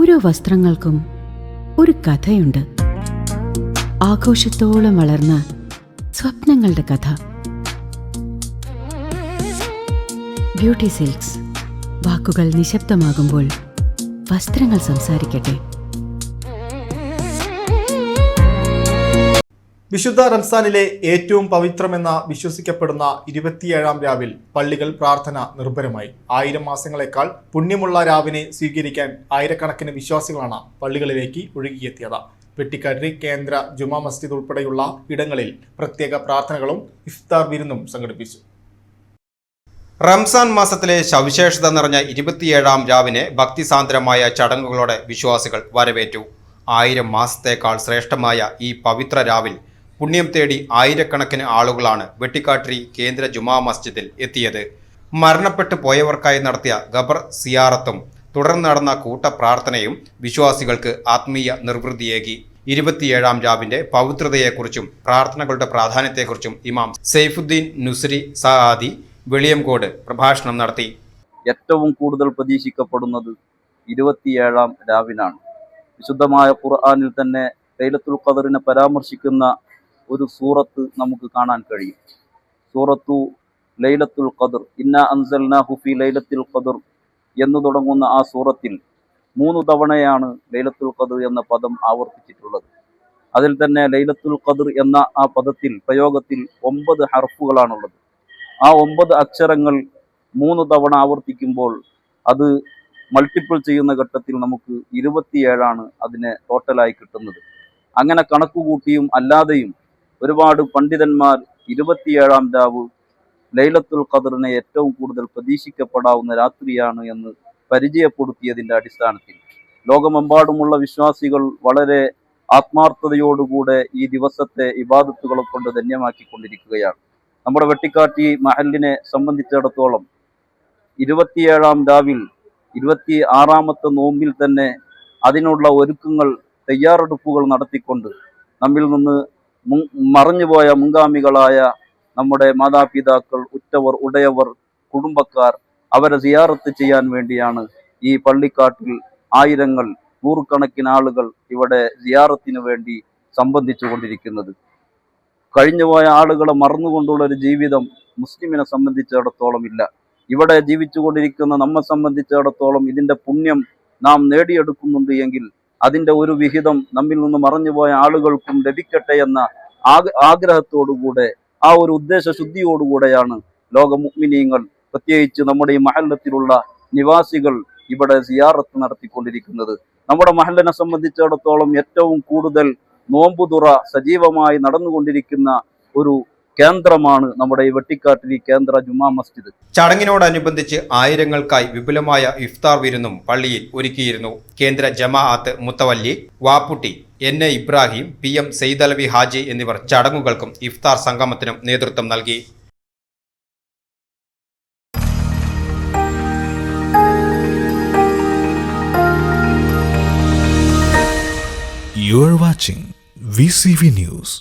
ഓരോ വസ്ത്രങ്ങൾക്കും ഒരു കഥയുണ്ട്. ആഘോഷത്തോളം വളർന്ന സ്വപ്നങ്ങളുടെ കഥ. Beauty silks. വാക്കുകൾ നിശബ്ദമാകുമ്പോൾ വസ്ത്രങ്ങൾ സംസാരിക്കട്ടെ. വിശുദ്ധ റംസാനിലെ ഏറ്റവും പവിത്രമെന്ന വിശ്വസിക്കപ്പെടുന്ന 27-ാം രാവിൽ പള്ളികൾ പ്രാർത്ഥന നിർഭരമായി. 1000 മാസങ്ങളെക്കാൾ പുണ്യമുള്ള രാവിനെ സ്വീകരിക്കാൻ ആയിരക്കണക്കിന് വിശ്വാസികളാണ് പള്ളികളിലേക്ക് ഒഴുകിയെത്തിയത്. വെട്ടിക്കാട്ടിരി കേന്ദ്ര ജുമാ മസ്ജിദ് ഉൾപ്പെടെയുള്ള ഇടങ്ങളിൽ പ്രത്യേക പ്രാർത്ഥനകളും ഇഫ്താർ വിരുന്നും സംഘടിപ്പിച്ചു. റംസാൻ മാസത്തിലെ സവിശേഷത നിറഞ്ഞ 27-ാം രാവിനെ ഭക്തിസാന്ദ്രമായ ചടങ്ങുകളോടെ വിശ്വാസികൾ വരവേറ്റു. 1000 മാസത്തേക്കാൾ ശ്രേഷ്ഠമായ ഈ പവിത്ര രാവിൽ പുണ്യം തേടി ആയിരക്കണക്കിന് ആളുകളാണ് വെട്ടിക്കാട്ടിരി കേന്ദ്ര ജുമാ മസ്ജിദിൽ എത്തിയത്. മരണപ്പെട്ടു പോയവർക്കായി നടത്തിയ ഖബർ സിയാറത്തും തുടർന്ന് നടന്ന കൂട്ടപ്രാർത്ഥനയും വിശ്വാസികൾക്ക് ആത്മീയ നിർവൃതിയേകി. 27-ാം രാവിന്റെ പവിത്രതയെക്കുറിച്ചും പ്രാർത്ഥനകളുടെ പ്രാധാന്യത്തെക്കുറിച്ചും ഇമാം സൈഫുദ്ദീൻ നുസ്രി സഹാദി വെളിയംകോട് പ്രഭാഷണം നടത്തി. ഏറ്റവും കൂടുതൽ പ്രതീക്ഷിക്കപ്പെടുന്നത് 27-ാം രാവിനാണ്. വിശുദ്ധമായ ഖുർആനിൽ തന്നെ ലൈലത്തുൽ ഖദറിനെ പരാമർശിക്കുന്ന ഒരു സൂറത്ത് നമുക്ക് കാണാൻ കഴിയും. സൂറത്തു ലൈലത്തുൽ ഖദർ, ഇന്നാ അൻസൽനാഹു ഫീ ലൈലത്തുൽ ഖദർ എന്ന് തുടങ്ങുന്ന ആ സൂറത്തിൽ 3 തവണയാണ് ലൈലത്തുൽ ഖദർ എന്ന പദം ആവർത്തിച്ചിട്ടുള്ളത്. അതിൽ തന്നെ ലൈലത്തുൽ ഖദർ എന്ന ആ പദത്തിൽ പ്രയോഗത്തിൽ 9 ഹർഫുകളാണുള്ളത്. ആ 9 അക്ഷരങ്ങൾ 3 തവണ ആവർത്തിക്കുമ്പോൾ അത് മൾട്ടിപ്പിൾ ചെയ്യുന്ന ഘട്ടത്തിൽ നമുക്ക് 27 അതിനെ ടോട്ടലായി കിട്ടുന്നത്. അങ്ങനെ കണക്കുകൂട്ടിയും അല്ലാതെയും ഒരുപാട് പണ്ഡിതന്മാർ 27-ാം രാവ് ലൈലത്തുൽ ഖദറിനെ ഏറ്റവും കൂടുതൽ പ്രതീക്ഷിക്കപ്പെടാവുന്ന രാത്രിയാണ് എന്ന് പരിചയപ്പെടുത്തിയതിൻ്റെ അടിസ്ഥാനത്തിൽ ലോകമെമ്പാടുമുള്ള വിശ്വാസികൾ വളരെ ആത്മാർത്ഥതയോടുകൂടെ ഈ ദിവസത്തെ ഇബാദത്തുകളെ കൊണ്ട് ധന്യമാക്കിക്കൊണ്ടിരിക്കുകയാണ്. നമ്മുടെ വെട്ടിക്കാട്ടി മഹലിനെ സംബന്ധിച്ചിടത്തോളം 27-ാം രാവിൽ 26-ാമത്തെ നോമ്പിൽ തന്നെ അതിനുള്ള ഒരുക്കങ്ങൾ, തയ്യാറെടുപ്പുകൾ നടത്തിക്കൊണ്ട് നമ്മിൽ നിന്ന് മറഞ്ഞുപോയ മുൻഗാമികളായ നമ്മുടെ മാതാപിതാക്കൾ, ഉറ്റവർ, ഉടയവർ, കുടുംബക്കാർ അവരെ സിയാറത്ത് ചെയ്യാൻ വേണ്ടിയാണ് ഈ പള്ളിക്കാട്ടിൽ ആയിരങ്ങൾ, നൂറുകണക്കിന് ആളുകൾ ഇവിടെ സിയാറത്തിന് വേണ്ടി സംബന്ധിച്ചു കൊണ്ടിരിക്കുന്നത്. കഴിഞ്ഞുപോയ ആളുകളെ മറന്നുകൊണ്ടുള്ള ഒരു ജീവിതം മുസ്ലിമിനെ സംബന്ധിച്ചിടത്തോളം ഇല്ല. ഇവിടെ ജീവിച്ചുകൊണ്ടിരിക്കുന്ന നമ്മെ സംബന്ധിച്ചിടത്തോളം ഇതിൻ്റെ പുണ്യം നാം നേടിയെടുക്കുന്നുണ്ട് എങ്കിൽ അതിൻ്റെ ഒരു വിഹിതം നമ്മിൽ നിന്ന് മറഞ്ഞുപോയ ആളുകൾക്കും ലഭിക്കട്ടെ എന്ന ആഗ്രഹത്തോടുകൂടെ, ആ ഒരു ഉദ്ദേശശുദ്ധിയോടുകൂടെയാണ് ലോക മുഅ്മിനീങ്ങൾ, പ്രത്യേകിച്ച് നമ്മുടെ ഈ മഹല്ലത്തിലുള്ള നിവാസികൾ ഇവിടെ സിയാറത്ത് നടത്തിക്കൊണ്ടിരിക്കുന്നത്. നമ്മുടെ മഹല്ലിനെ സംബന്ധിച്ചിടത്തോളം ഏറ്റവും കൂടുതൽ നോമ്പുതുറ സജീവമായി നടന്നുകൊണ്ടിരിക്കുന്ന ഒരു കേന്ദ്രമാണ് നമ്മുടെ ഈ വെട്ടിക്കാട്ടിരി കേന്ദ്ര ജുമാ മസ്ജിദ്. ചടങ്ങിനോടനുബന്ധിച്ച് ആയിരങ്ങൾക്കായി വിപുലമായ ഇഫ്താർ വിരുന്നും പള്ളിയിൽ ഒരുക്കിയിരുന്നു. കേന്ദ്ര ജമാഅത്ത് മുത്തവല്ലി വാപ്പുട്ടി എൻ.എ. ഇബ്രാഹിം, PM സെയ്ദലവി ഹാജി എന്നിവർ ചടങ്ങുകൾക്കും ഇഫ്താർ സംഗമത്തിനും നേതൃത്വം നൽകി. You are watching VCV News.